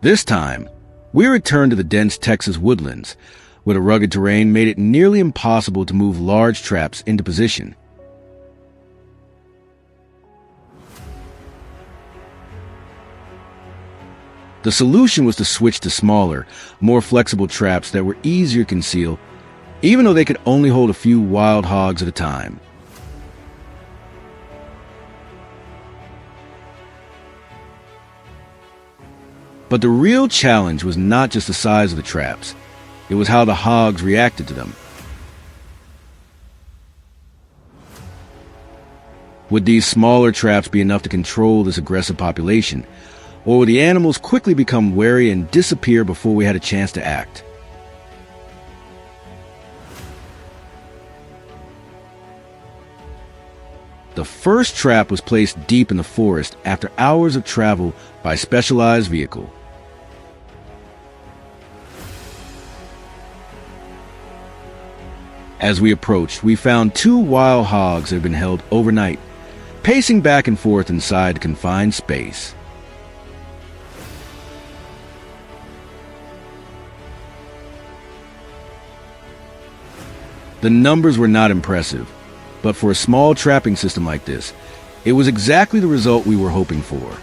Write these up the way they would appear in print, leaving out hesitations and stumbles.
This time, we returned to the dense Texas woodlands, where the rugged terrain made it nearly impossible to move large traps into position. The solution was to switch to smaller, more flexible traps that were easier to conceal, even though they could only hold a few wild hogs at a time. But the real challenge was not just the size of the traps, it was how the hogs reacted to them. Would these smaller traps be enough to control this aggressive population, or would the animals quickly become wary and disappear before we had a chance to act? The first trap was placed deep in the forest after hours of travel by a specialized vehicle. As we approached, we found 2 wild hogs that had been held overnight, pacing back and forth inside the confined space. The numbers were not impressive, but for a small trapping system like this, it was exactly the result we were hoping for.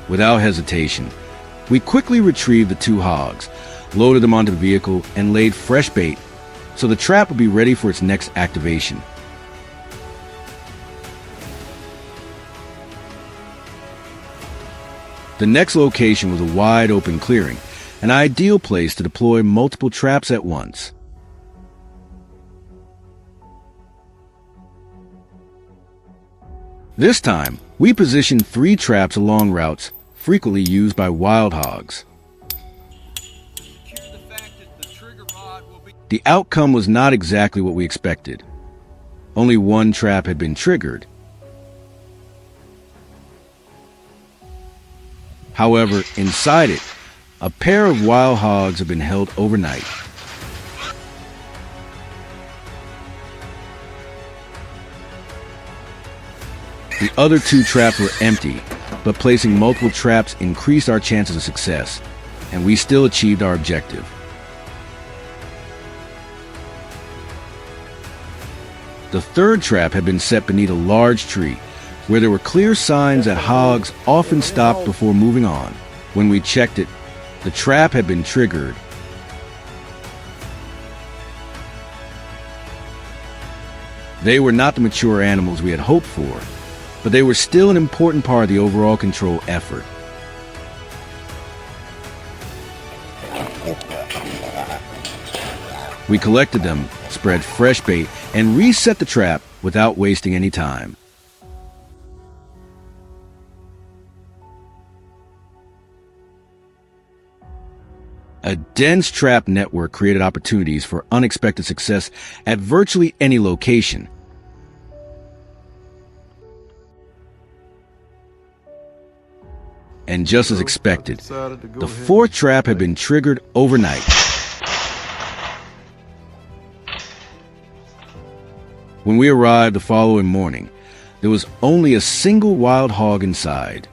Without hesitation, we quickly retrieved the 2 hogs, loaded them onto the vehicle, and laid fresh bait so the trap would be ready for its next activation. The next location was a wide open clearing, an ideal place to deploy multiple traps at once. This time, we positioned 3 traps along routes frequently used by wild hogs. The outcome was not exactly what we expected. Only 1 trap had been triggered. However, inside it, a pair of wild hogs had been held overnight. The other 2 traps were empty, but placing multiple traps increased our chances of success, and we still achieved our objective. The 3rd trap had been set beneath a large tree, where there were clear signs that hogs often stopped before moving on. When we checked it, the trap had been triggered. They were not the mature animals we had hoped for, but they were still an important part of the overall control effort. We collected them, spread fresh bait, and reset the trap without wasting any time. A dense trap network created opportunities for unexpected success at virtually any location. And just as expected, the 4th trap had been triggered overnight. When we arrived the following morning, there was only a single wild hog inside.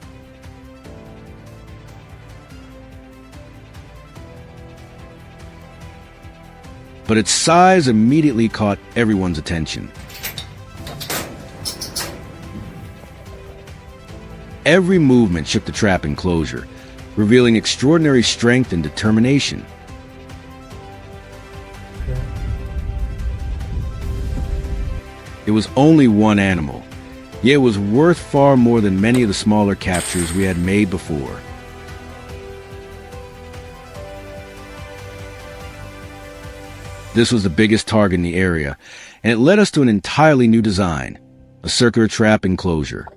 But its size immediately caught everyone's attention. Every movement shook the trap enclosure, revealing extraordinary strength and determination. It was only 1 animal, yet it was worth far more than many of the smaller captures we had made before. This was the biggest target in the area, and it led us to an entirely new design, a circular trap enclosure.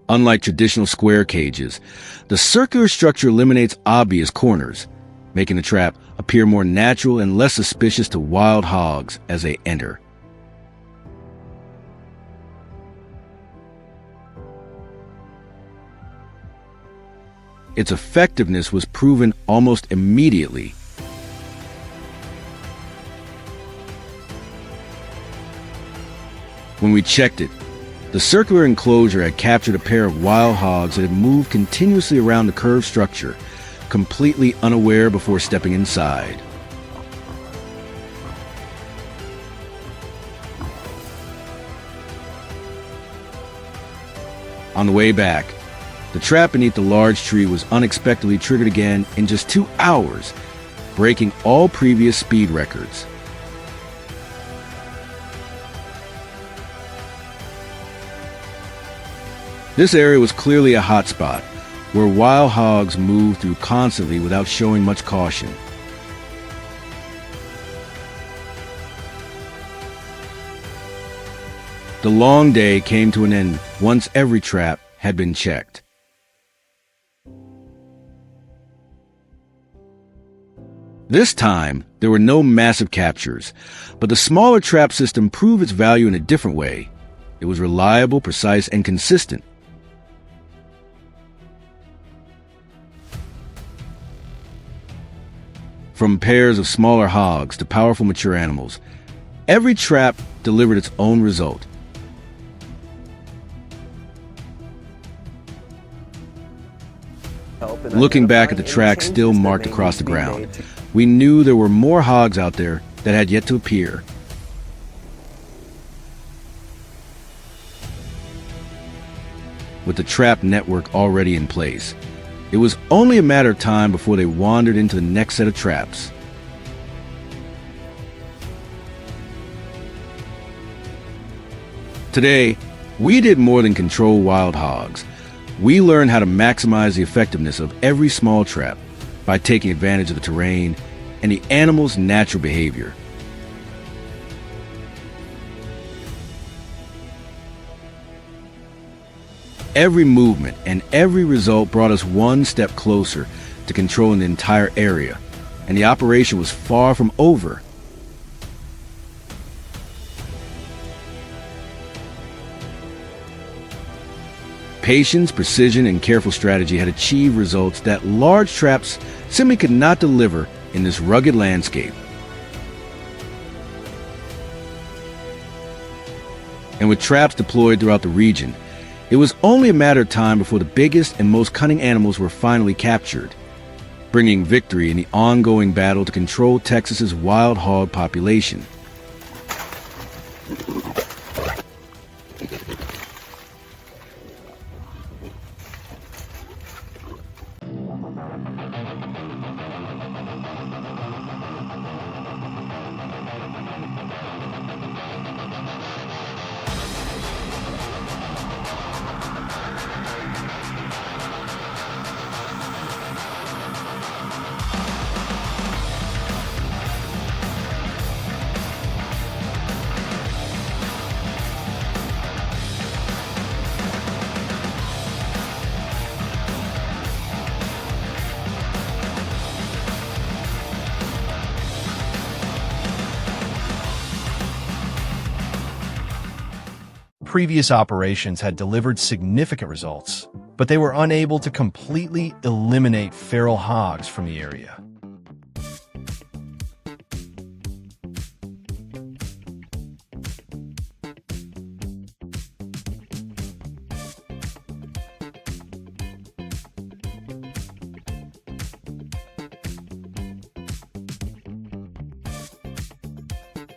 Unlike traditional square cages, the circular structure eliminates obvious corners, making the trap appear more natural and less suspicious to wild hogs as they enter. Its effectiveness was proven almost immediately. When we checked it, the circular enclosure had captured a pair of wild hogs that had moved continuously around the curved structure, completely unaware before stepping inside. On the way back, the trap beneath the large tree was unexpectedly triggered again in just 2 hours, breaking all previous speed records. This area was clearly a hot spot, where wild hogs moved through constantly without showing much caution. The long day came to an end once every trap had been checked. This time, there were no massive captures, but the smaller trap system proved its value in a different way. It was reliable, precise, and consistent. From pairs of smaller hogs to powerful mature animals, every trap delivered its own result. Looking back at the tracks still marked across the ground, we knew there were more hogs out there that had yet to appear. With the trap network already in place, it was only a matter of time before they wandered into the next set of traps. Today, we did more than control wild hogs. We learned how to maximize the effectiveness of every small trap by taking advantage of the terrain and the animal's natural behavior. Every movement and every result brought us one step closer to controlling the entire area, and the operation was far from over. Patience, precision, and careful strategy had achieved results that large traps simply could not deliver in this rugged landscape. And with traps deployed throughout the region, it was only a matter of time before the biggest and most cunning animals were finally captured, bringing victory in the ongoing battle to control Texas's wild hog population. Previous operations had delivered significant results, but they were unable to completely eliminate feral hogs from the area.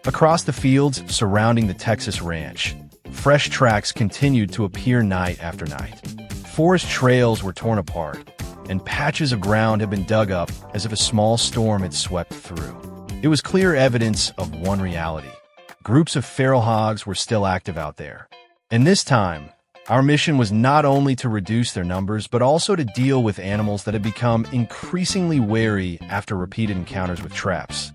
Across the fields surrounding the Texas ranch, fresh tracks continued to appear night after night. Forest trails were torn apart, and patches of ground had been dug up as if a small storm had swept through. It was clear evidence of one reality. Groups of feral hogs were still active out there. And this time, our mission was not only to reduce their numbers, but also to deal with animals that had become increasingly wary after repeated encounters with traps.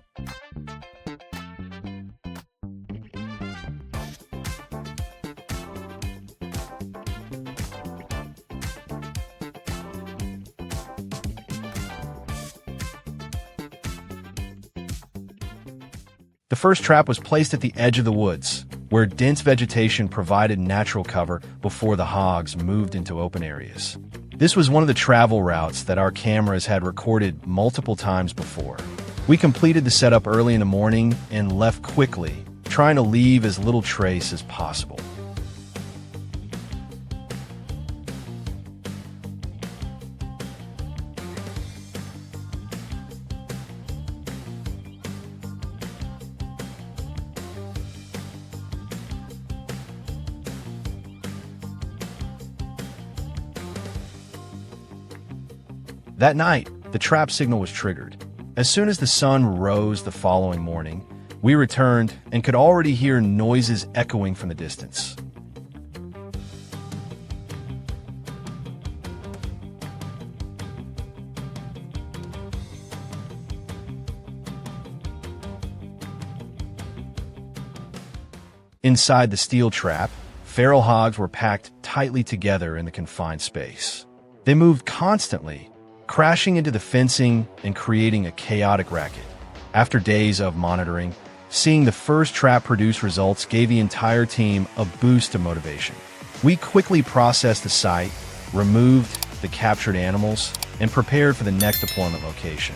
The first trap was placed at the edge of the woods, where dense vegetation provided natural cover before the hogs moved into open areas. This was one of the travel routes that our cameras had recorded multiple times before. We completed the setup early in the morning and left quickly, trying to leave as little trace as possible. That night, the trap signal was triggered. As soon as the sun rose the following morning, we returned and could already hear noises echoing from the distance. Inside the steel trap, feral hogs were packed tightly together in the confined space. They moved constantly, crashing into the fencing and creating a chaotic racket. After days of monitoring, seeing the first trap produce results gave the entire team a boost of motivation. We quickly processed the site, removed the captured animals, and prepared for the next deployment location.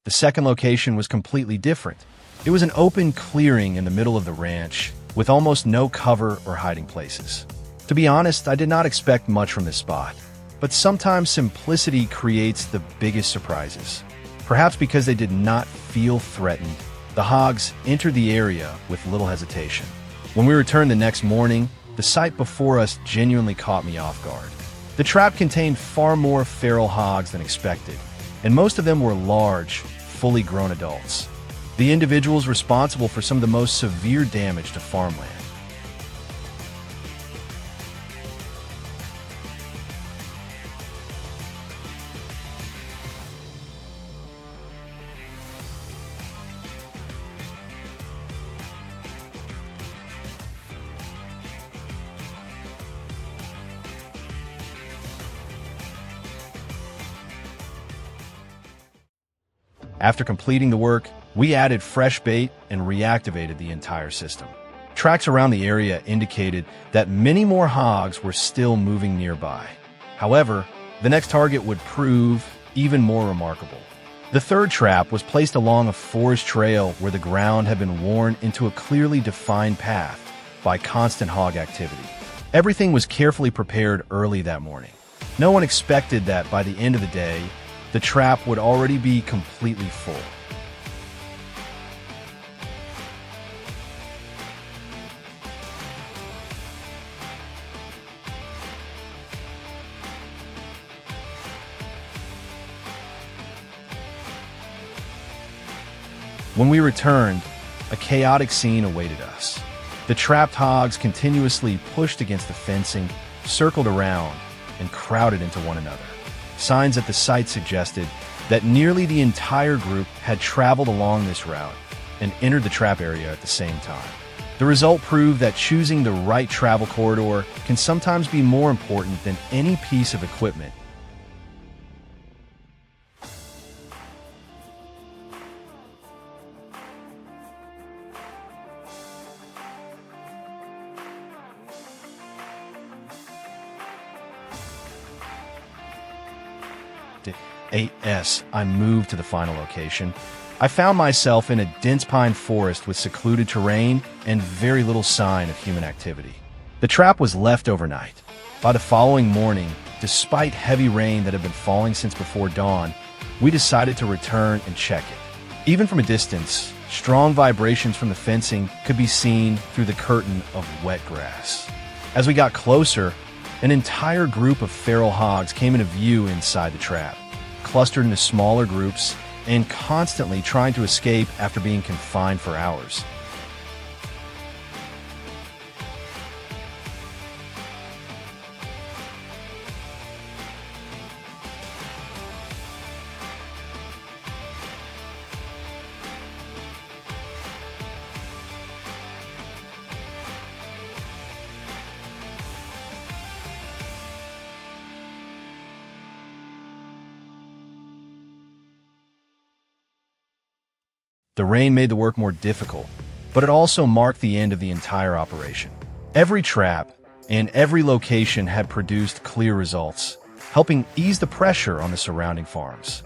The second location was completely different. It was an open clearing in the middle of the ranch, with almost no cover or hiding places. To be honest, I did not expect much from this spot, but sometimes simplicity creates the biggest surprises. Perhaps because they did not feel threatened, the hogs entered the area with little hesitation. When we returned the next morning, the sight before us genuinely caught me off guard. The trap contained far more feral hogs than expected, and most of them were large, fully grown adults. The individuals responsible for some of the most severe damage to farmland. After completing the work, we added fresh bait and reactivated the entire system. Tracks around the area indicated that many more hogs were still moving nearby. However, the next target would prove even more remarkable. The third trap was placed along a forest trail where the ground had been worn into a clearly defined path by constant hog activity. Everything was carefully prepared early that morning. No one expected that by the end of the day, the trap would already be completely full. When we returned, a chaotic scene awaited us. The trapped hogs continuously pushed against the fencing, circled around, and crowded into one another. Signs at the site suggested that nearly the entire group had traveled along this route and entered the trap area at the same time. The result proved that choosing the right travel corridor can sometimes be more important than any piece of equipment. As I moved to the final location, I found myself in a dense pine forest with secluded terrain and very little sign of human activity. The trap was left overnight. By the following morning, despite heavy rain that had been falling since before dawn, we decided to return and check it. Even from a distance, strong vibrations from the fencing could be seen through the curtain of wet grass. As we got closer, an entire group of feral hogs came into view inside the trap, clustered into smaller groups and constantly trying to escape after being confined for hours. The rain made the work more difficult, but it also marked the end of the entire operation. Every trap and every location had produced clear results, helping ease the pressure on the surrounding farms.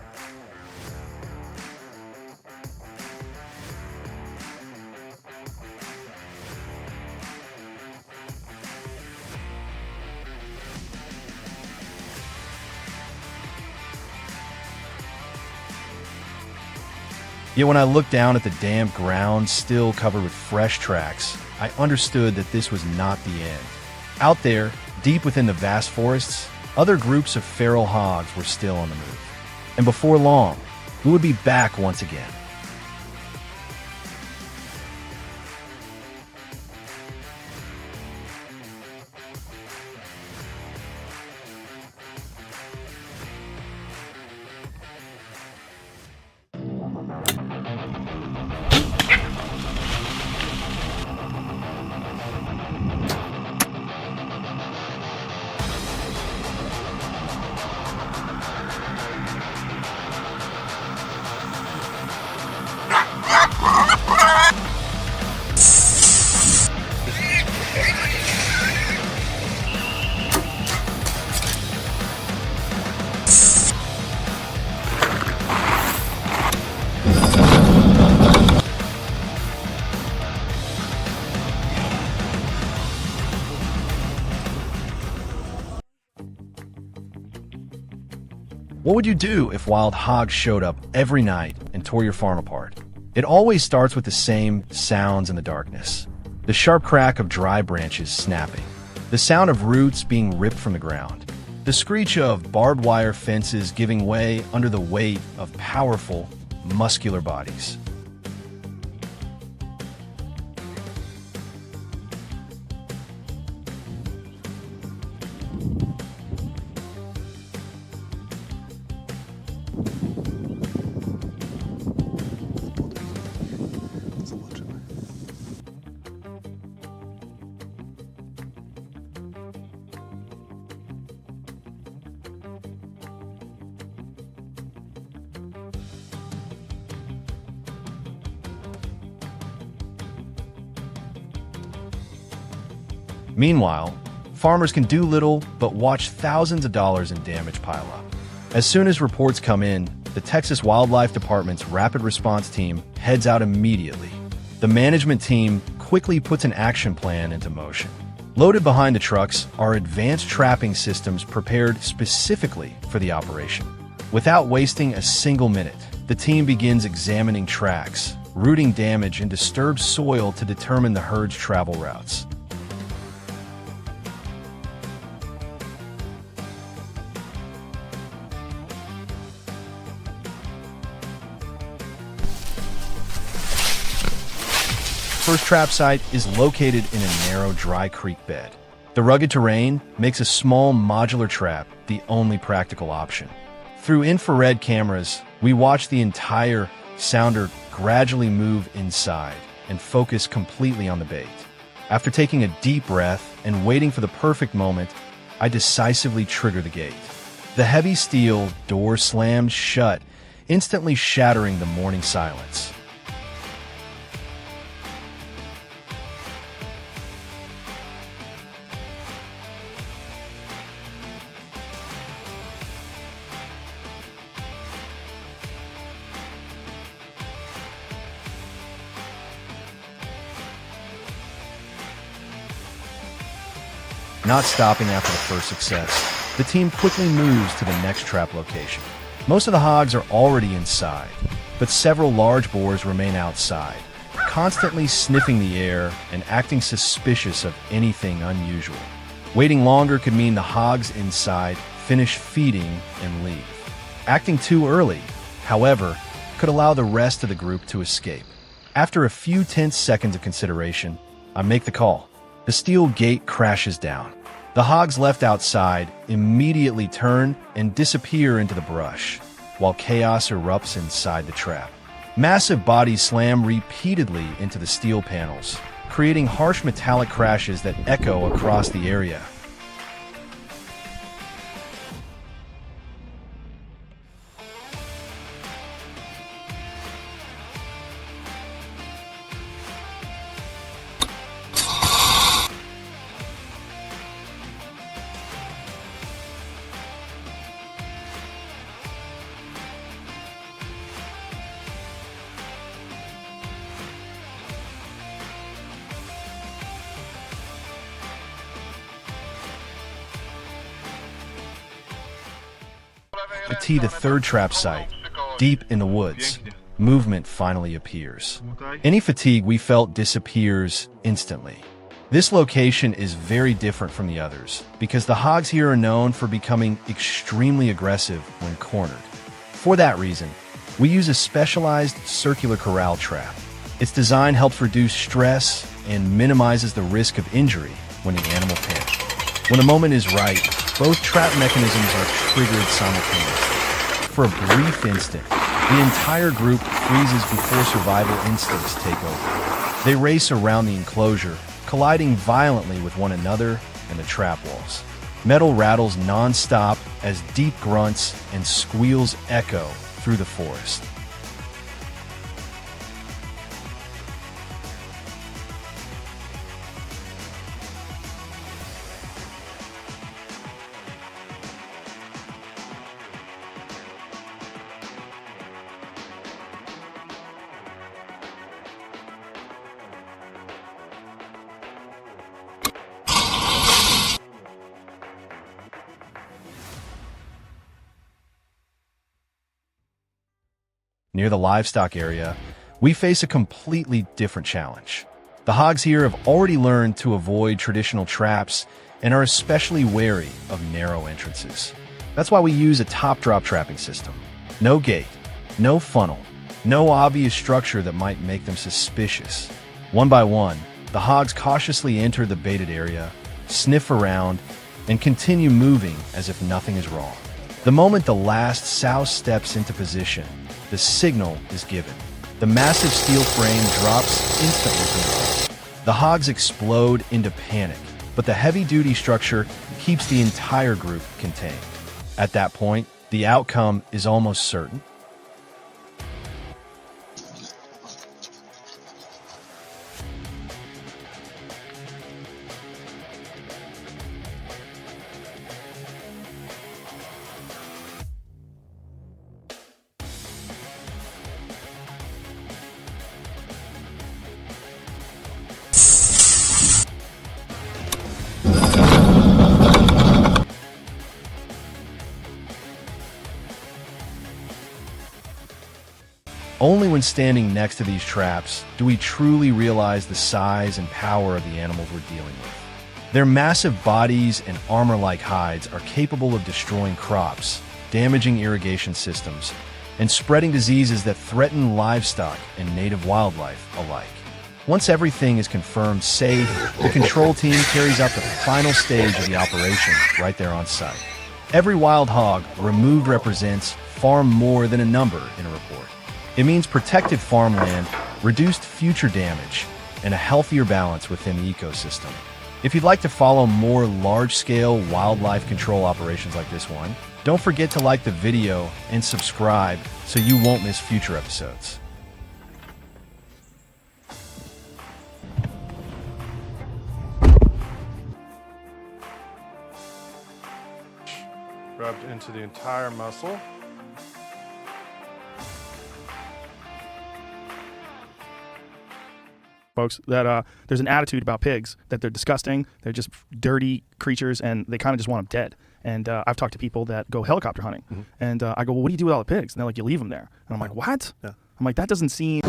Yet when I looked down at the damp ground still covered with fresh tracks, I understood that this was not the end. Out there, deep within the vast forests, other groups of feral hogs were still on the move. And before long, we would be back once again. What would you do if wild hogs showed up every night and tore your farm apart? It always starts with the same sounds in the darkness. The sharp crack of dry branches snapping. The sound of roots being ripped from the ground. The screech of barbed wire fences giving way under the weight of powerful, muscular bodies. Meanwhile, farmers can do little but watch thousands of dollars in damage pile up. As soon as reports come in, the Texas Wildlife Department's rapid response team heads out immediately. The management team quickly puts an action plan into motion. Loaded behind the trucks are advanced trapping systems prepared specifically for the operation. Without wasting a single minute, the team begins examining tracks, rooting damage in disturbed soil to determine the herd's travel routes. First trap site is located in a narrow, dry creek bed. The rugged terrain makes a small modular trap the only practical option. Through infrared cameras, we watch the entire sounder gradually move inside and focus completely on the bait. After taking a deep breath and waiting for the perfect moment, I decisively trigger the gate. The heavy steel door slammed shut, instantly shattering the morning silence. Not stopping after the first success, the team quickly moves to the next trap location. Most of the hogs are already inside, but several large boars remain outside, constantly sniffing the air and acting suspicious of anything unusual. Waiting longer could mean the hogs inside finish feeding and leave. Acting too early, however, could allow the rest of the group to escape. After a few tense seconds of consideration, I make the call. The steel gate crashes down. The hogs left outside immediately turn and disappear into the brush, while chaos erupts inside the trap. Massive bodies slam repeatedly into the steel panels, creating harsh metallic crashes that echo across the area. T, the third trap site, deep in the woods. Movement finally appears. Any fatigue we felt disappears instantly. This location is very different from the others because the hogs here are known for becoming extremely aggressive when cornered. For that reason, we use a specialized circular corral trap. Its design helps reduce stress and minimizes the risk of injury when the animal panics. When the moment is right, both trap mechanisms are triggered simultaneously. For a brief instant, the entire group freezes before survival instincts take over. They race around the enclosure, colliding violently with one another and the trap walls. Metal rattles non-stop as deep grunts and squeals echo through the forest. Near the livestock area, we face a completely different challenge. The hogs here have already learned to avoid traditional traps and are especially wary of narrow entrances. That's why we use a top-drop trapping system. No gate, no funnel, no obvious structure that might make them suspicious. One by one, the hogs cautiously enter the baited area, sniff around, and continue moving as if nothing is wrong. The moment the last sow steps into position, the signal is given. The massive steel frame drops instantly from the The hogs explode into panic, but the heavy-duty structure keeps the entire group contained. At that point, the outcome is almost certain. Only when standing next to these traps do we truly realize the size and power of the animals we're dealing with. Their massive bodies and armor-like hides are capable of destroying crops, damaging irrigation systems, and spreading diseases that threaten livestock and native wildlife alike. Once everything is confirmed safe, the control team carries out the final stage of the operation right there on site. Every wild hog removed represents far more than a number in a report. It means protected farmland, reduced future damage, and a healthier balance within the ecosystem. If you'd like to follow more large-scale wildlife control operations like this one, don't forget to like the video and subscribe so you won't miss future episodes. Rubbed into the entire muscle. Folks, that there's an attitude about pigs that they're disgusting, they're just dirty creatures, and they kind of just want them dead. And I've talked to people that go helicopter hunting, and I go, well, what do you do with all the pigs? And they're like, you leave them there. And I'm like, what? Yeah. I'm like, that doesn't seem...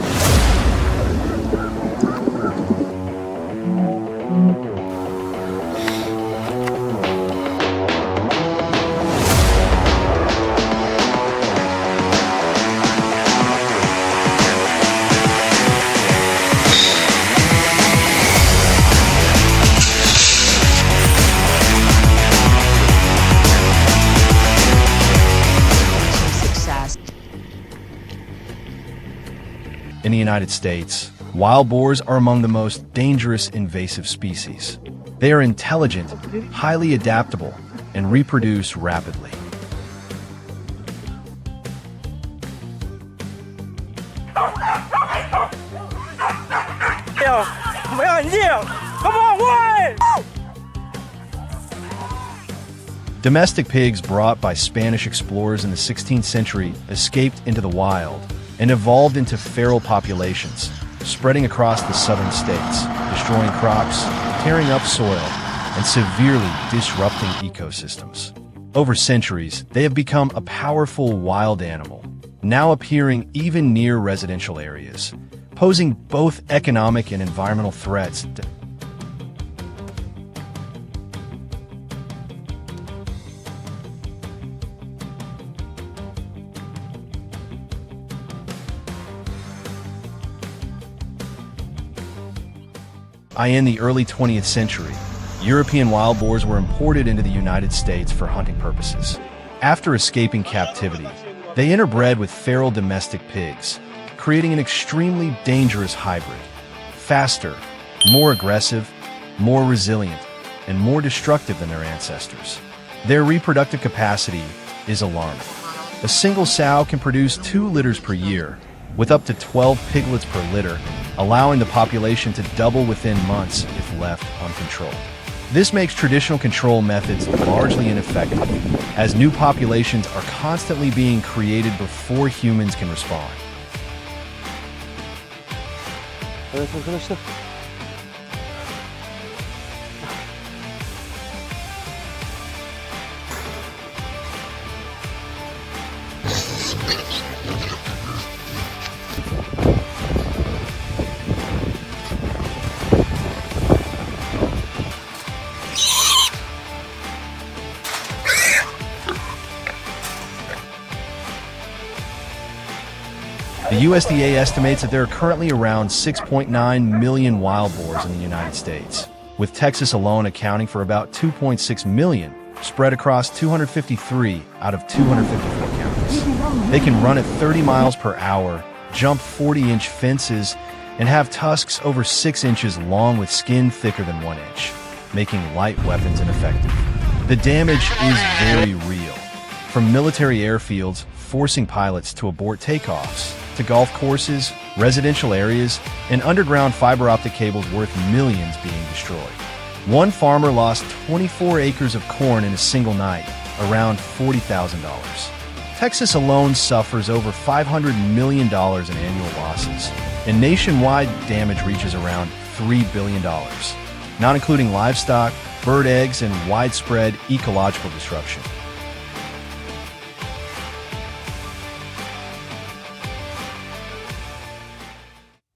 In the United States, wild boars are among the most dangerous invasive species. They are intelligent, highly adaptable, and reproduce rapidly. Domestic pigs brought by Spanish explorers in the 16th century escaped into the wild and evolved into feral populations, spreading across the southern states, destroying crops, tearing up soil, and severely disrupting ecosystems. Over centuries, they have become a powerful wild animal, now appearing even near residential areas, posing both economic and environmental threats. In the early 20th century, European wild boars were imported into the United States for hunting purposes. After escaping captivity, they interbred with feral domestic pigs, creating an extremely dangerous hybrid. Faster, more aggressive, more resilient, and more destructive than their ancestors. Their reproductive capacity is alarming. A single sow can produce 2 litters per year, with up to 12 piglets per litter, allowing the population to double within months if left uncontrolled. This makes traditional control methods largely ineffective, as new populations are constantly being created before humans can respond. The USDA estimates that there are currently around 6.9 million wild boars in the United States, with Texas alone accounting for about 2.6 million, spread across 253 out of 254 counties. They can run at 30 miles per hour, jump 40-inch fences, and have tusks over 6 inches long with skin thicker than 1 inch, making light weapons ineffective. The damage is very real, from military airfields forcing pilots to abort takeoffs, to golf courses, residential areas, and underground fiber optic cables worth millions being destroyed. One farmer lost 24 acres of corn in a single night, around $40,000. Texas alone suffers over $500 million in annual losses, and nationwide damage reaches around $3 billion, not including livestock, bird eggs, and widespread ecological disruption.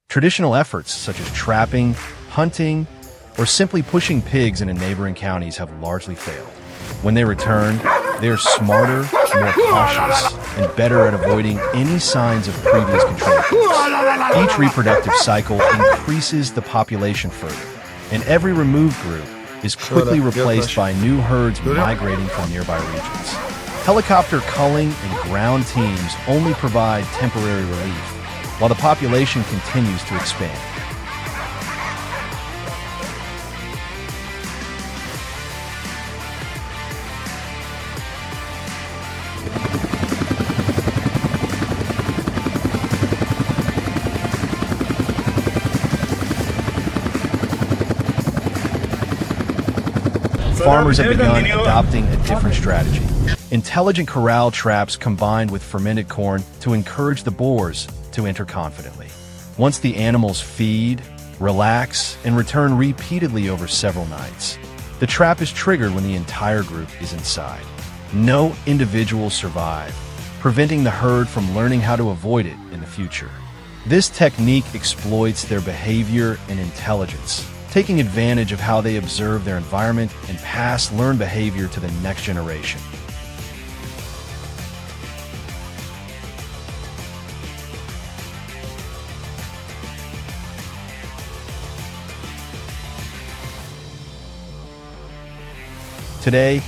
Traditional efforts such as trapping, hunting, or simply pushing pigs into neighboring counties have largely failed. When they return, they are smarter, more cautious, and better at avoiding any signs of previous control groups. Each reproductive cycle increases the population further, and every removed group is quickly replaced by new herds migrating from nearby regions. Helicopter culling and ground teams only provide temporary relief, while the population continues to expand. Farmers have begun adopting a different strategy. Intelligent corral traps combined with fermented corn to encourage the boars to enter confidently. Once the animals feed, relax, and return repeatedly over several nights, the trap is triggered when the entire group is inside. No individuals survive, preventing the herd from learning how to avoid it in the future. This technique exploits their behavior and intelligence, taking advantage of how they observe their environment and pass learned behavior to the next generation. Today,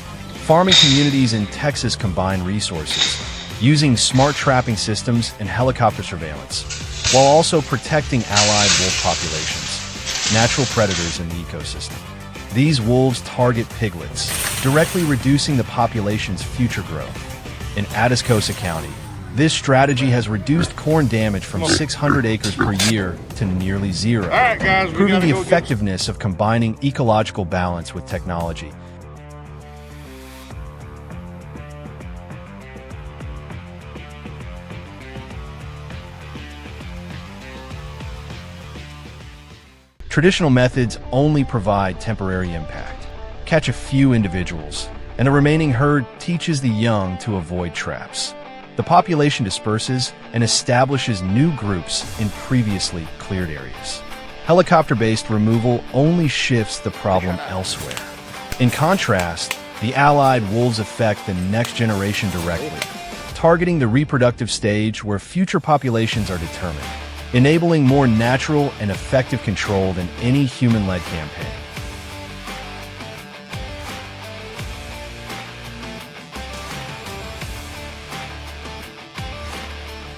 farming communities in Texas combine resources, using smart trapping systems and helicopter surveillance, while also protecting allied wolf populations, natural predators in the ecosystem. These wolves target piglets, directly reducing the population's future growth. In Atascosa County, this strategy has reduced corn damage from 600 acres per year to nearly zero, proving the effectiveness of combining ecological balance with technology. Traditional methods only provide temporary impact, catch a few individuals, and the remaining herd teaches the young to avoid traps. The population disperses and establishes new groups in previously cleared areas. Helicopter-based removal only shifts the problem elsewhere. In contrast, the allied wolves affect the next generation directly, targeting the reproductive stage where future populations are determined, enabling more natural and effective control than any human-led campaign.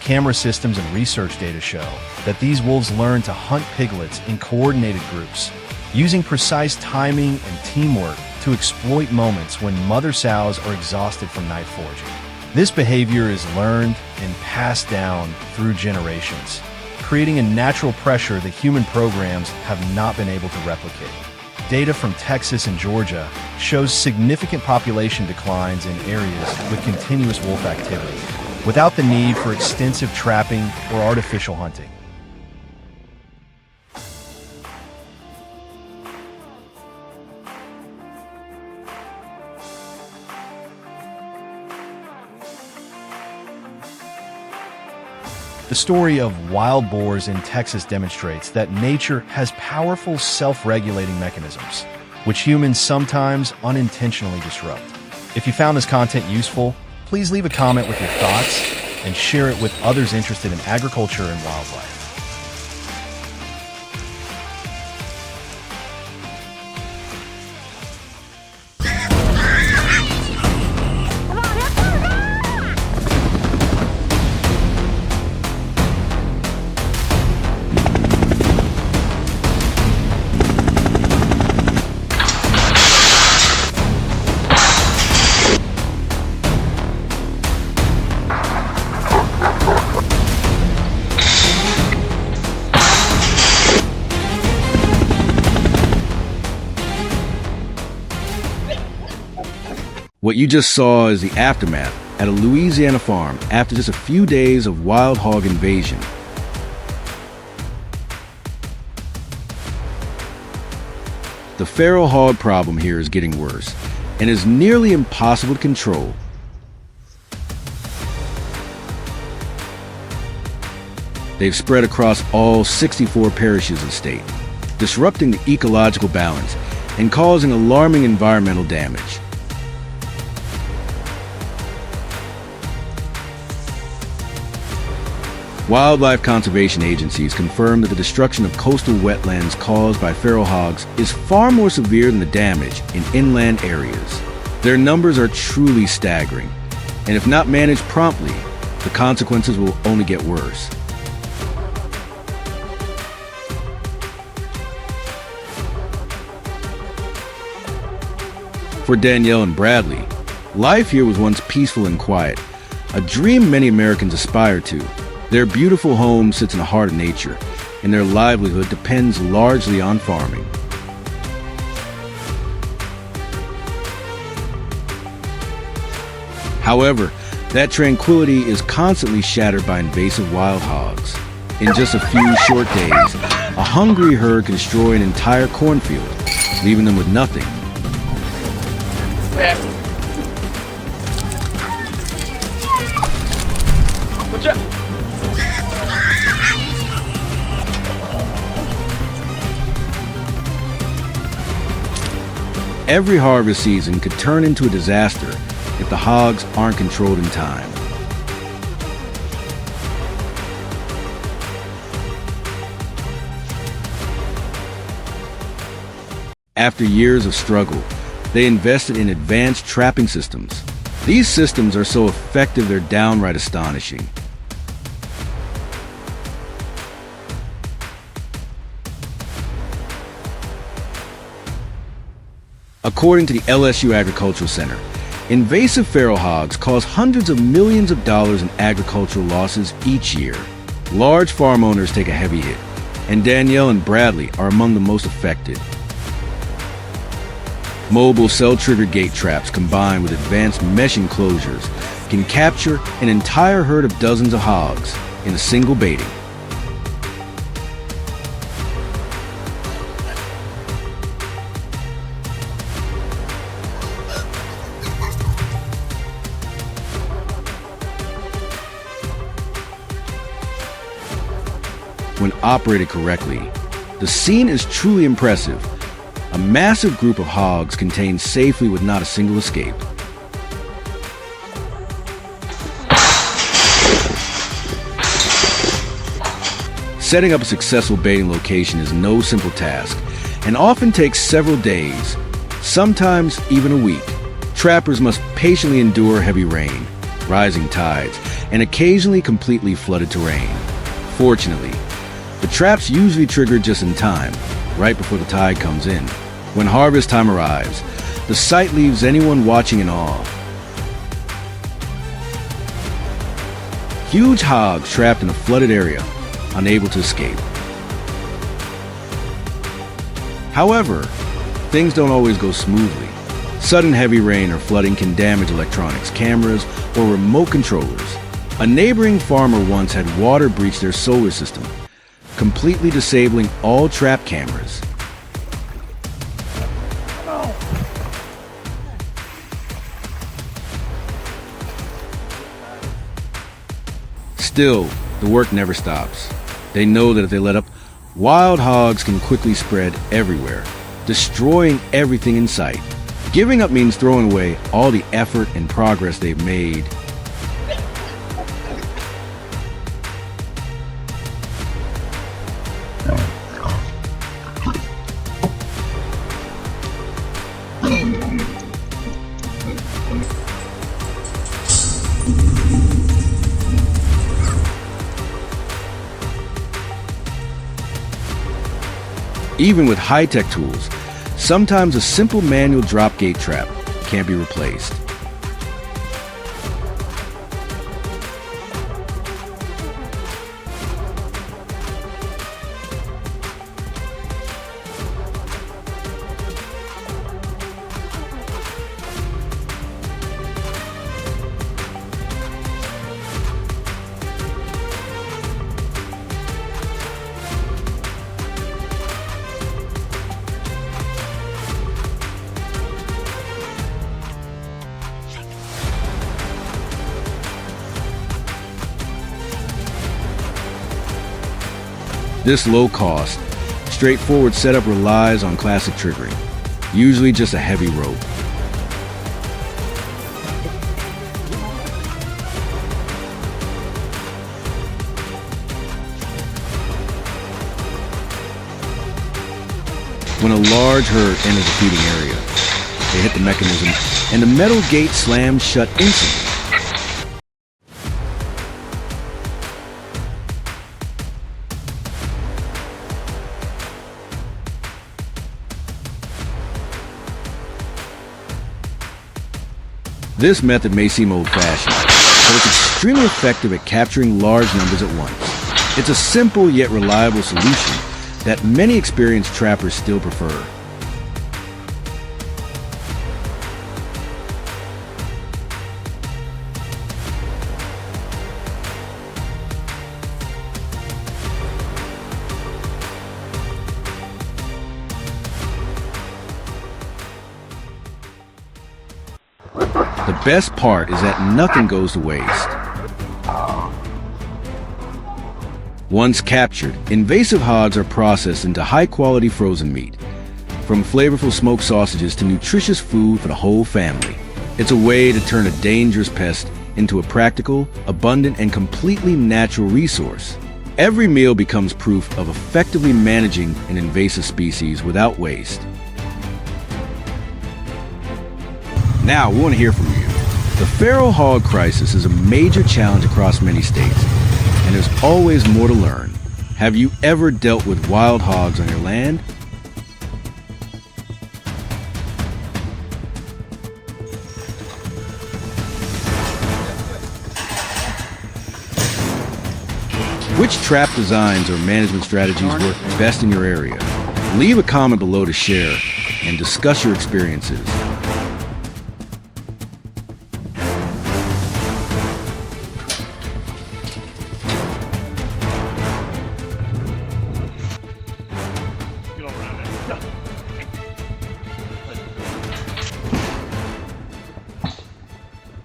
Camera systems and research data show that these wolves learn to hunt piglets in coordinated groups, using precise timing and teamwork to exploit moments when mother sows are exhausted from night foraging. This behavior is learned and passed down through generations, creating a natural pressure that human programs have not been able to replicate. Data from Texas and Georgia shows significant population declines in areas with continuous wolf activity, without the need for extensive trapping or artificial hunting. The story of wild boars in Texas demonstrates that nature has powerful self-regulating mechanisms, which humans sometimes unintentionally disrupt. If you found this content useful, please leave a comment with your thoughts and share it with others interested in agriculture and wildlife. What you just saw is the aftermath at a Louisiana farm after just a few days of wild hog invasion. The feral hog problem here is getting worse and is nearly impossible to control. They've spread across all 64 parishes of the state, disrupting the ecological balance and causing alarming environmental damage. Wildlife conservation agencies confirm that the destruction of coastal wetlands caused by feral hogs is far more severe than the damage in inland areas. Their numbers are truly staggering, and if not managed promptly, the consequences will only get worse. For Danielle and Bradley, life here was once peaceful and quiet, a dream many Americans aspire to. Their beautiful home sits in the heart of nature, and their livelihood depends largely on farming. However, that tranquility is constantly shattered by invasive wild hogs. In just a few short days, a hungry herd can destroy an entire cornfield, leaving them with nothing. Every harvest season could turn into a disaster if the hogs aren't controlled in time. After years of struggle, they invested in advanced trapping systems. These systems are so effective they're downright astonishing. According to the LSU Agricultural Center, invasive feral hogs cause hundreds of millions of dollars in agricultural losses each year. Large farm owners take a heavy hit, and Danielle and Bradley are among the most affected. Mobile cell-triggered gate traps combined with advanced mesh enclosures can capture an entire herd of dozens of hogs in a single baiting. operated correctly, the scene is truly impressive. A massive group of hogs contained safely with not a single escape. Setting up a successful baiting location is no simple task and often takes several days, sometimes even a week. Trappers must patiently endure heavy rain, rising tides, and occasionally completely flooded terrain. Fortunately, the traps usually trigger just in time, right before the tide comes in. When harvest time arrives, the sight leaves anyone watching in awe. Huge hogs trapped in a flooded area, unable to escape. However, things don't always go smoothly. Sudden heavy rain or flooding can damage electronics, cameras, or remote controllers. A neighboring farmer once had water breach their solar system, completely disabling all trap cameras. Still, the work never stops. They know that if they let up, wild hogs can quickly spread everywhere, destroying everything in sight. Giving up means throwing away all the effort and progress they've made. Even with high-tech tools, sometimes a simple manual drop gate trap can't be replaced. This low-cost, straightforward setup relies on classic triggering, usually just a heavy rope. When a large herd enters the feeding area, they hit the mechanism and the metal gate slams shut instantly. This method may seem old-fashioned, but it's extremely effective at capturing large numbers at once. It's a simple yet reliable solution that many experienced trappers still prefer. The best part is that nothing goes to waste. Once captured, invasive hogs are processed into high-quality frozen meat, from flavorful smoked sausages to nutritious food for the whole family. It's a way to turn a dangerous pest into a practical, abundant, and completely natural resource. Every meal becomes proof of effectively managing an invasive species without waste. Now, we want to hear from you. The feral hog crisis is a major challenge across many states, and there's always more to learn. Have you ever dealt with wild hogs on your land? Which trap designs or management strategies work best in your area? Leave a comment below to share and discuss your experiences.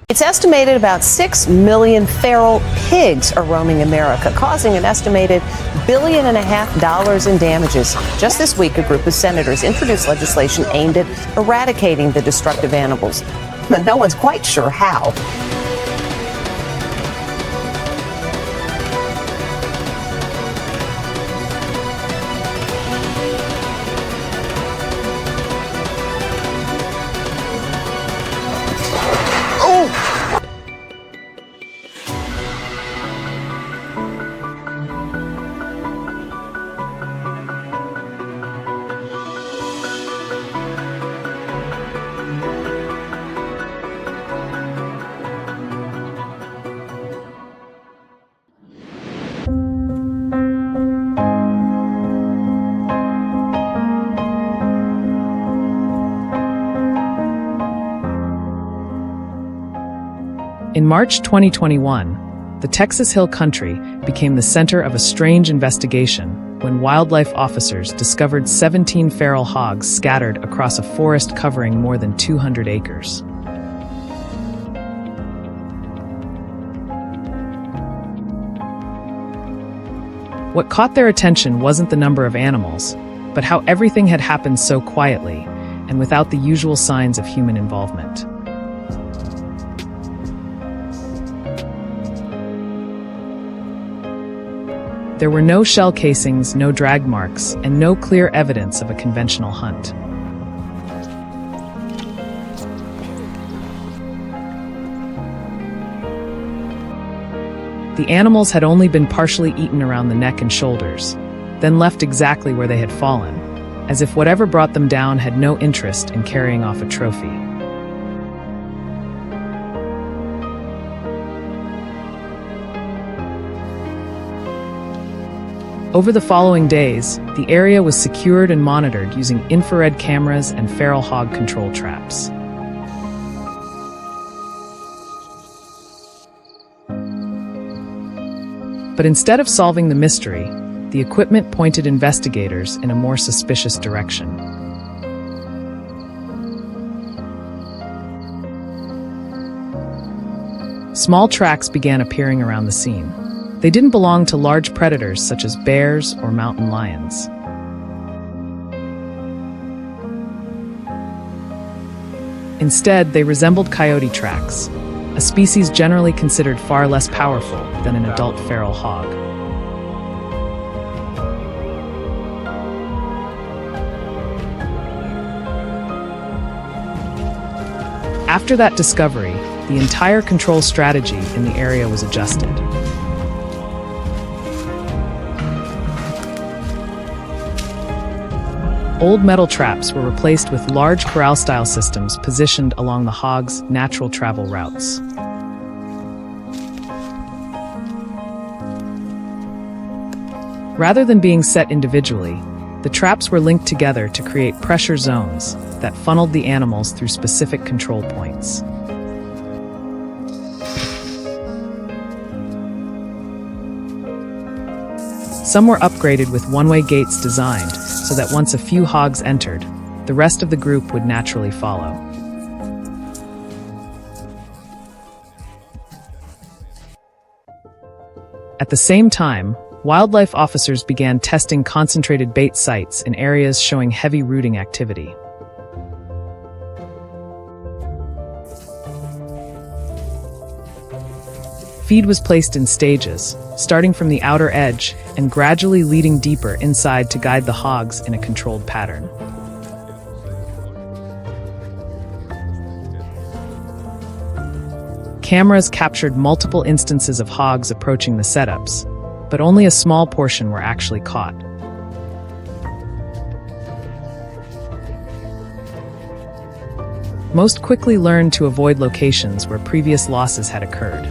It's estimated about 6 million feral pigs are roaming America, causing an estimated $1.5 billion in damages. Just this week, a group of senators introduced legislation aimed at eradicating the destructive animals. But no one's quite sure how. In March 2021, the Texas Hill Country became the center of a strange investigation when wildlife officers discovered 17 feral hogs scattered across a forest covering more than 200 acres. What caught their attention wasn't the number of animals, but how everything had happened so quietly and without the usual signs of human involvement. There were no shell casings, no drag marks, and no clear evidence of a conventional hunt. The animals had only been partially eaten around the neck and shoulders, then left exactly where they had fallen, as if whatever brought them down had no interest in carrying off a trophy. Over the following days, the area was secured and monitored using infrared cameras and feral hog control traps. But instead of solving the mystery, the equipment pointed investigators in a more suspicious direction. Small tracks began appearing around the scene. They didn't belong to large predators such as bears or mountain lions. Instead, they resembled coyote tracks, a species generally considered far less powerful than an adult feral hog. After that discovery, the entire control strategy in the area was adjusted. Old metal traps were replaced with large corral-style systems positioned along the hogs' natural travel routes. Rather than being set individually, the traps were linked together to create pressure zones that funneled the animals through specific control points. Some were upgraded with one-way gates designed so that once a few hogs entered, the rest of the group would naturally follow. At the same time, wildlife officers began testing concentrated bait sites in areas showing heavy rooting activity. Feed was placed in stages, starting from the outer edge and gradually leading deeper inside to guide the hogs in a controlled pattern. Cameras captured multiple instances of hogs approaching the setups, but only a small portion were actually caught. Most quickly learned to avoid locations where previous losses had occurred.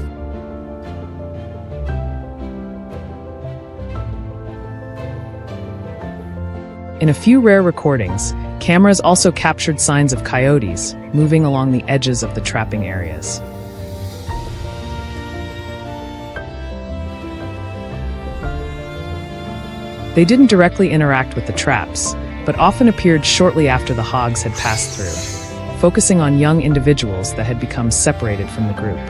In a few rare recordings, cameras also captured signs of coyotes moving along the edges of the trapping areas. They didn't directly interact with the traps, but often appeared shortly after the hogs had passed through, focusing on young individuals that had become separated from the group.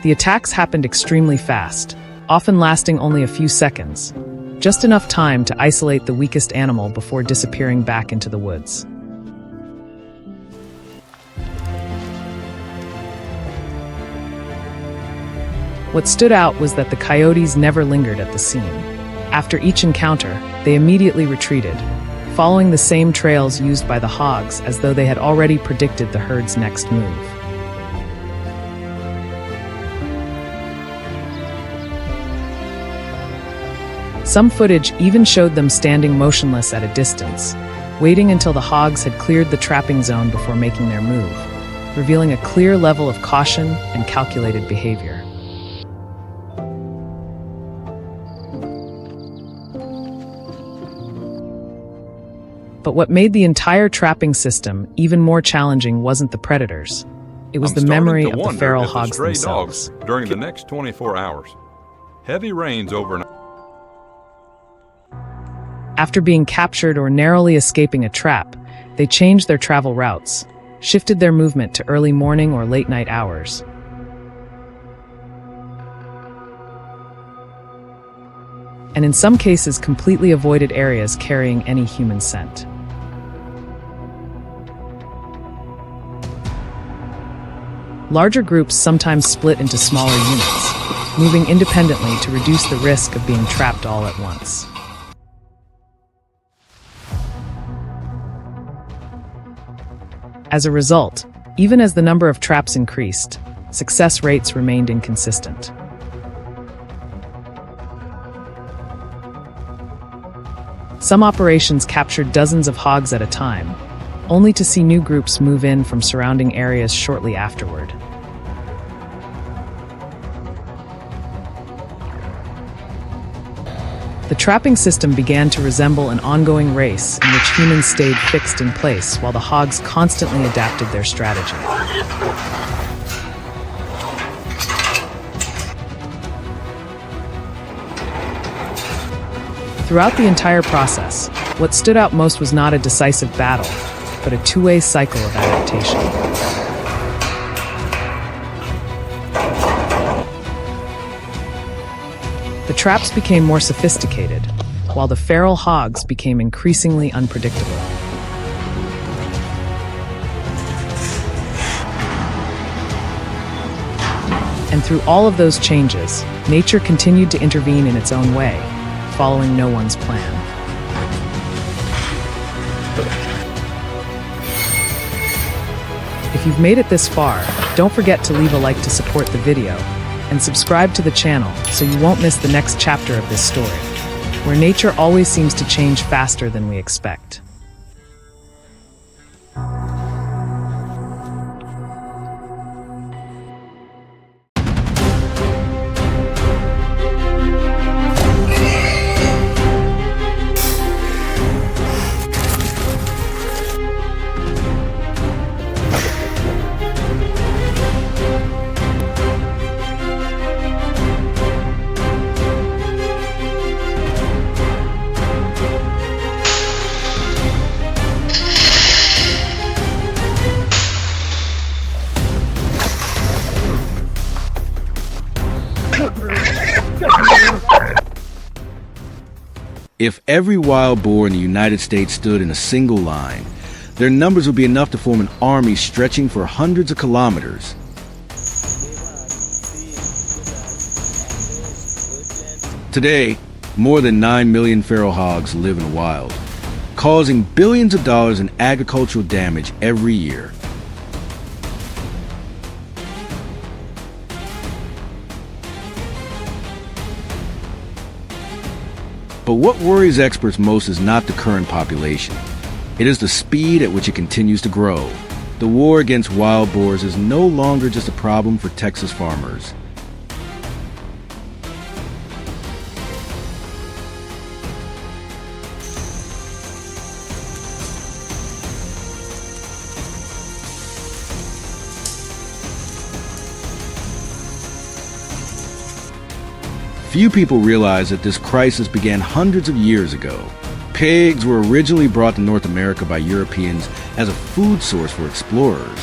The attacks happened extremely fast, often lasting only a few seconds, just enough time to isolate the weakest animal before disappearing back into the woods. What stood out was that the coyotes never lingered at the scene. After each encounter, they immediately retreated, following the same trails used by the hogs as though they had already predicted the herd's next move. Some footage even showed them standing motionless at a distance, waiting until the hogs had cleared the trapping zone before making their move, revealing a clear level of caution and calculated behavior. But what made the entire trapping system even more challenging wasn't the predators. It was the memory of the feral hogs themselves. Dogs during the next 24 hours. Heavy rains overnight. After being captured or narrowly escaping a trap, they changed their travel routes, shifted their movement to early morning or late night hours. And in some cases completely avoided areas carrying any human scent. Larger groups sometimes split into smaller units, moving independently to reduce the risk of being trapped all at once. As a result, even as the number of traps increased, success rates remained inconsistent. Some operations captured dozens of hogs at a time, only to see new groups move in from surrounding areas shortly afterward. The trapping system began to resemble an ongoing race in which humans stayed fixed in place while the hogs constantly adapted their strategy. Throughout the entire process, what stood out most was not a decisive battle, but a two-way cycle of adaptation. The traps became more sophisticated, while the feral hogs became increasingly unpredictable. And through all of those changes, nature continued to intervene in its own way, following no one's plan. If you've made it this far, don't forget to leave a like to support the video, and subscribe to the channel so you won't miss the next chapter of this story, where nature always seems to change faster than we expect. If every wild boar in the United States stood in a single line, their numbers would be enough to form an army stretching for hundreds of kilometers. Today, more than 9 million feral hogs live in the wild, causing billions of dollars in agricultural damage every year. But what worries experts most is not the current population. It is the speed at which it continues to grow. The war against wild boars is no longer just a problem for Texas farmers. Few people realize that this crisis began hundreds of years ago. Pigs were originally brought to North America by Europeans as a food source for explorers.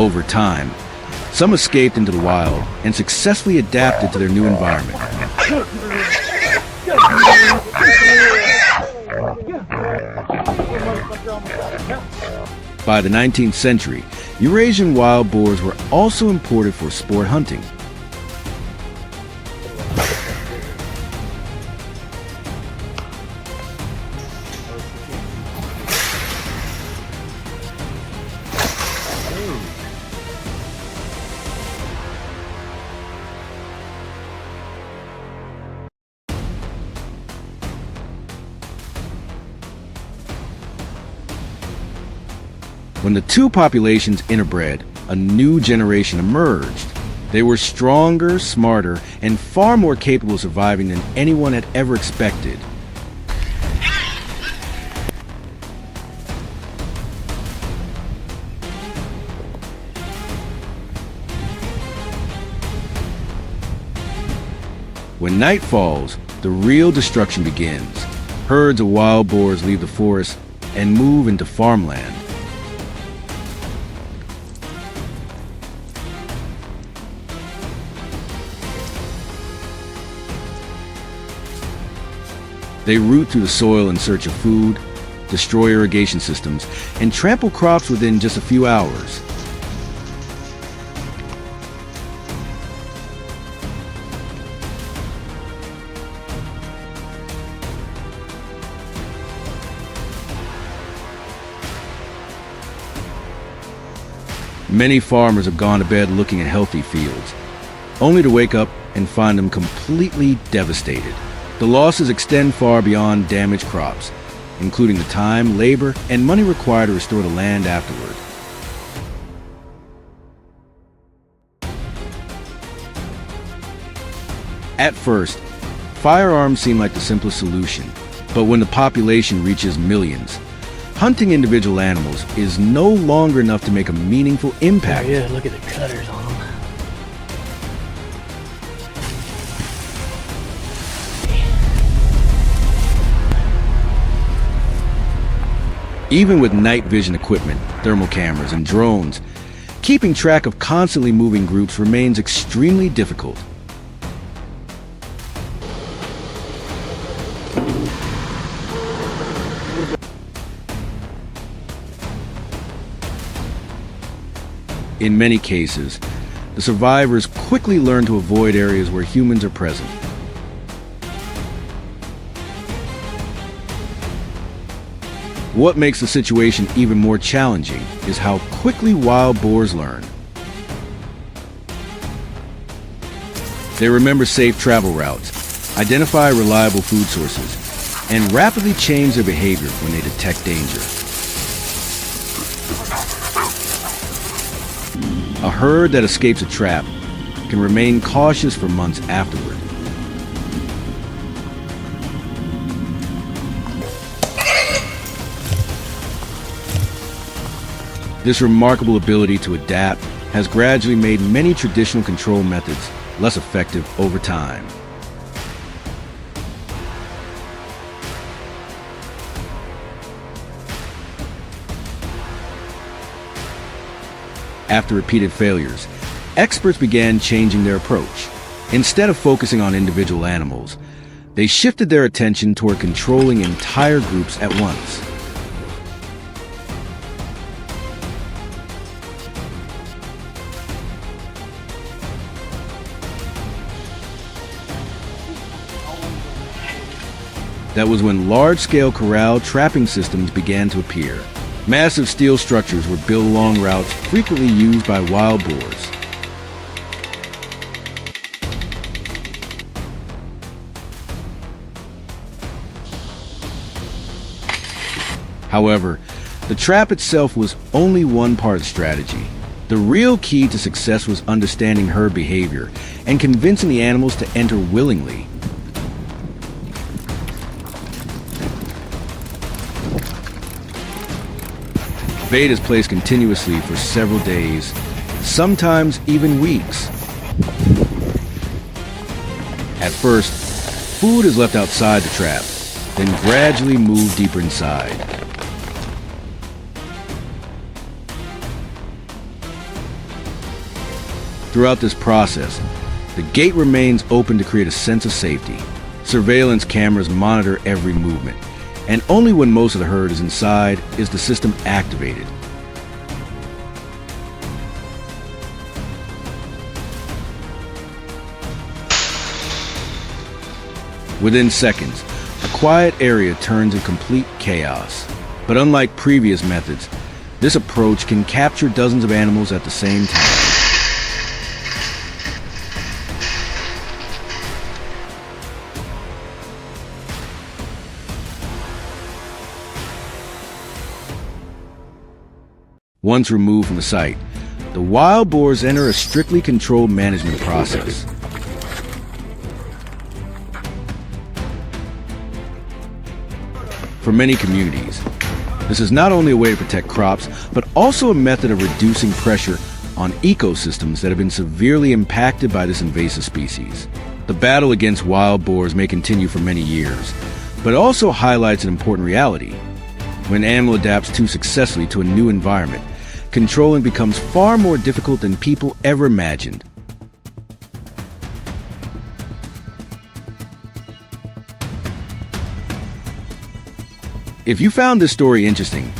Over time, some escaped into the wild and successfully adapted to their new environment. By the 19th century, Eurasian wild boars were also imported for sport hunting. When the two populations interbred, a new generation emerged. They were stronger, smarter, and far more capable of surviving than anyone had ever expected. When night falls, the real destruction begins. Herds of wild boars leave the forest and move into farmland. They root through the soil in search of food, destroy irrigation systems, and trample crops within just a few hours. Many farmers have gone to bed looking at healthy fields, only to wake up and find them completely devastated. The losses extend far beyond damaged crops, including the time, labor, and money required to restore the land afterward. At first, firearms seem like the simplest solution, but when the population reaches millions, hunting individual animals is no longer enough to make a meaningful impact. Oh, yeah, look at the cutters on them. Even with night vision equipment, thermal cameras, and drones, keeping track of constantly moving groups remains extremely difficult. In many cases, the survivors quickly learn to avoid areas where humans are present. What makes the situation even more challenging is how quickly wild boars learn. They remember safe travel routes, identify reliable food sources, and rapidly change their behavior when they detect danger. A herd that escapes a trap can remain cautious for months afterward. This remarkable ability to adapt has gradually made many traditional control methods less effective over time. After repeated failures, experts began changing their approach. Instead of focusing on individual animals, they shifted their attention toward controlling entire groups at once. That was when large-scale corral trapping systems began to appear. Massive steel structures were built along routes frequently used by wild boars. However, the trap itself was only one part of the strategy. The real key to success was understanding herd behavior and convincing the animals to enter willingly. Bait is placed continuously for several days, sometimes even weeks. At first, food is left outside the trap, then gradually moved deeper inside. Throughout this process, the gate remains open to create a sense of safety. Surveillance cameras monitor every movement, and only when most of the herd is inside is the system activated. Within seconds, a quiet area turns in complete chaos. But unlike previous methods, this approach can capture dozens of animals at the same time. Once removed from the site, the wild boars enter a strictly controlled management process. For many communities, this is not only a way to protect crops, but also a method of reducing pressure on ecosystems that have been severely impacted by this invasive species. The battle against wild boars may continue for many years, but it also highlights an important reality. When an animal adapts too successfully to a new environment, controlling becomes far more difficult than people ever imagined. If you found this story interesting,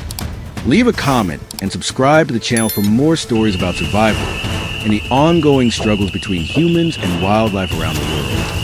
leave a comment and subscribe to the channel for more stories about survival and the ongoing struggles between humans and wildlife around the world.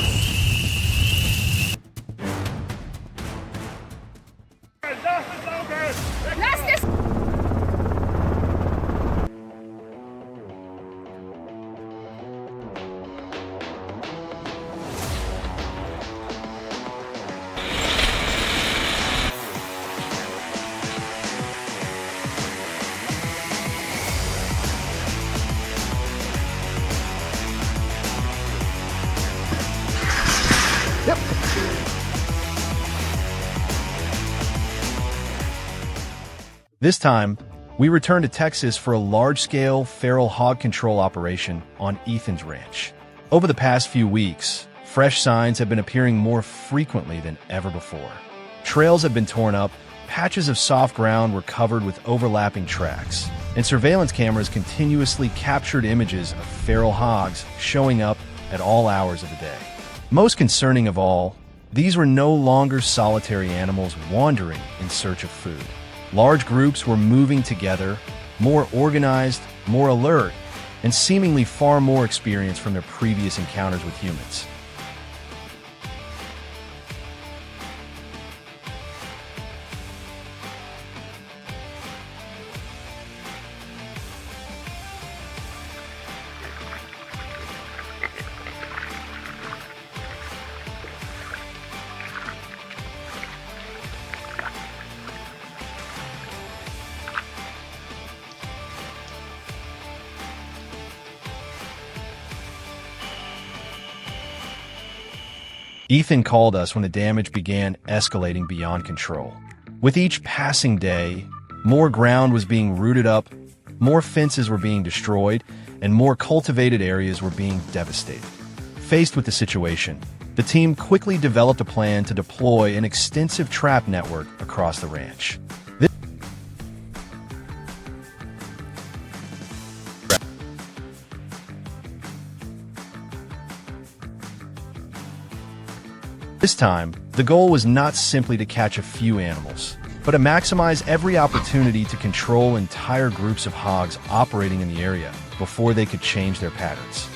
This time, we return to Texas for a large-scale feral hog control operation on Ethan's ranch. Over the past few weeks, fresh signs have been appearing more frequently than ever before. Trails have been torn up, patches of soft ground were covered with overlapping tracks, and surveillance cameras continuously captured images of feral hogs showing up at all hours of the day. Most concerning of all, these were no longer solitary animals wandering in search of food. Large groups were moving together, more organized, more alert, and seemingly far more experienced from their previous encounters with humans. Ethan called us when the damage began escalating beyond control. With each passing day, more ground was being rooted up, more fences were being destroyed, and more cultivated areas were being devastated. Faced with the situation, the team quickly developed a plan to deploy an extensive trap network across the ranch. This time, the goal was not simply to catch a few animals, but to maximize every opportunity to control entire groups of hogs operating in the area before they could change their patterns.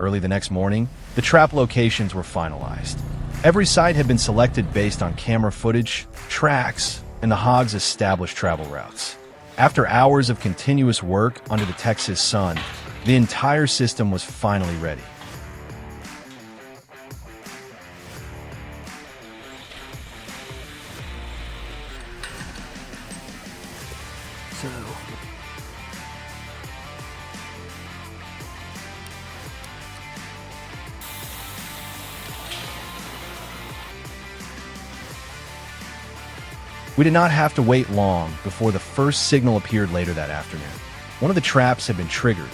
Early the next morning, the trap locations were finalized. Every site had been selected based on camera footage, tracks, and the hogs' established travel routes. After hours of continuous work under the Texas sun, the entire system was finally ready. We did not have to wait long before the first signal appeared later that afternoon. One of the traps had been triggered.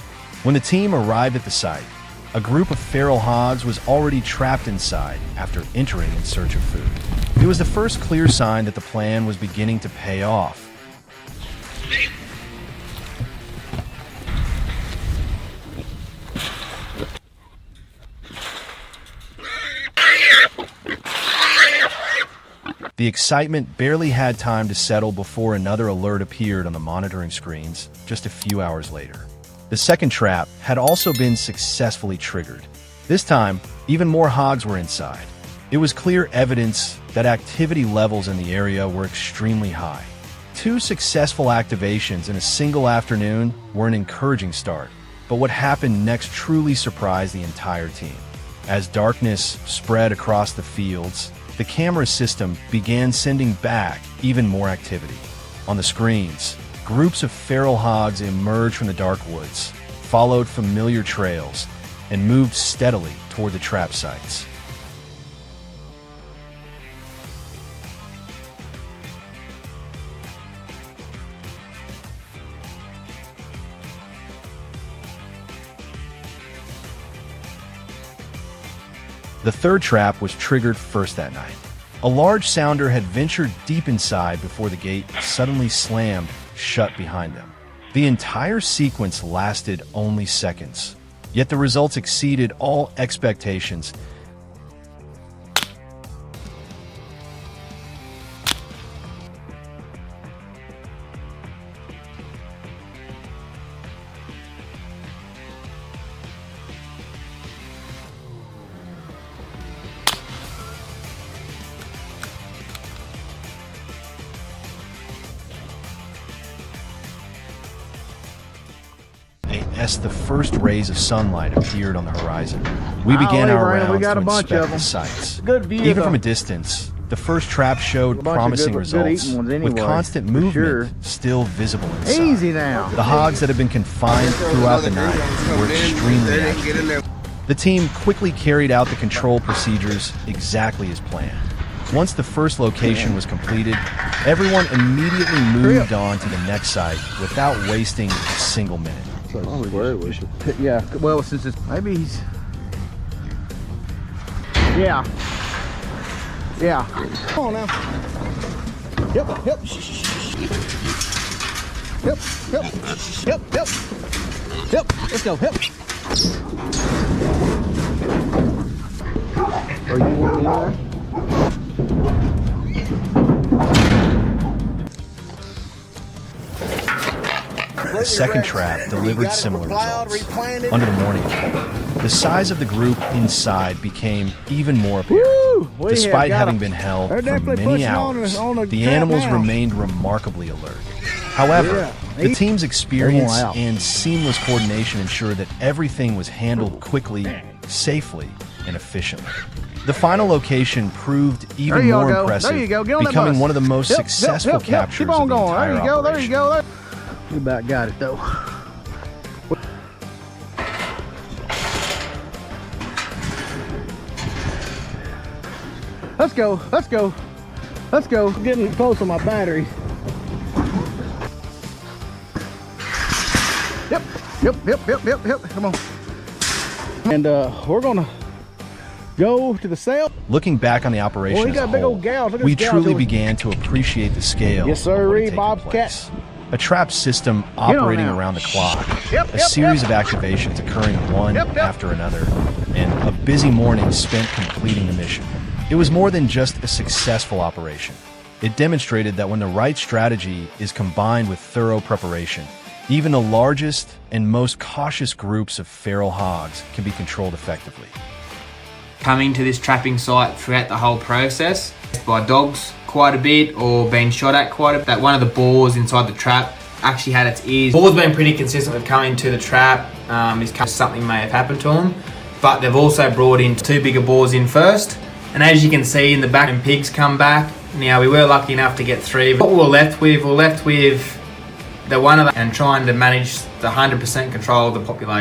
When the team arrived at the site, a group of feral hogs was already trapped inside after entering in search of food. It was the first clear sign that the plan was beginning to pay off. The excitement barely had time to settle before another alert appeared on the monitoring screens just a few hours later. The second trap had also been successfully triggered. This time, even more hogs were inside. It was clear evidence that activity levels in the area were extremely high. 2 successful activations in a single afternoon were an encouraging start, but what happened next truly surprised the entire team. As darkness spread across the fields, the camera system began sending back even more activity. On the screens, groups of feral hogs emerged from the dark woods, followed familiar trails, and moved steadily toward the trap sites. The third trap was triggered first that night. A large sounder had ventured deep inside before the gate suddenly slammed shut behind them. The entire sequence lasted only seconds, yet the results exceeded all expectations. As the first rays of sunlight appeared on the horizon, we began our rounds to inspect the sites. Even from a distance, the first trap showed promising results, with constant movement still visible inside. Easy now. The hogs that had been confined throughout the night were extremely active. The team quickly carried out the control procedures exactly as planned. Once the first location was completed, everyone immediately moved on to the next site without wasting a single minute. Yeah, well, since it's maybe he's. Yeah. Yeah. Come on now. Yep, yep. Yep, yep. Yep, yep. Yep, let's go, yep. Are you in there? The second trap delivered similar results. Under the morning light, the size of the group inside became even more apparent. Despite having been held for many hours, the animals remained remarkably alert. However, the team's experience and seamless coordination ensured that everything was handled quickly, safely, and efficiently. The final location proved even more impressive, becoming one of the most successful captures of the entire operation. There you go. You about got it though. Let's go, let's go, let's go. I'm getting close on my battery. Yep. Come on. And we're gonna go to the sail. Looking back on the operation as a whole, we truly began to appreciate the scale. Yes, sir, Bobcat. A trap system operating around the clock, a series of activations occurring one after another, and a busy morning spent completing the mission. It was more than just a successful operation. It demonstrated that when the right strategy is combined with thorough preparation, even the largest and most cautious groups of feral hogs can be controlled effectively. Coming to this trapping site throughout the whole process by dogs quite a bit or been shot at quite a bit. That one of the boars inside the trap actually had its ears. Boar's been pretty consistent with coming to the trap. Something may have happened to them, but they've also brought in 2 bigger boars in first. And as you can see in the back, and pigs come back. Now we were lucky enough to get 3. What we're left with the one of them and trying to manage the 100% control of the population.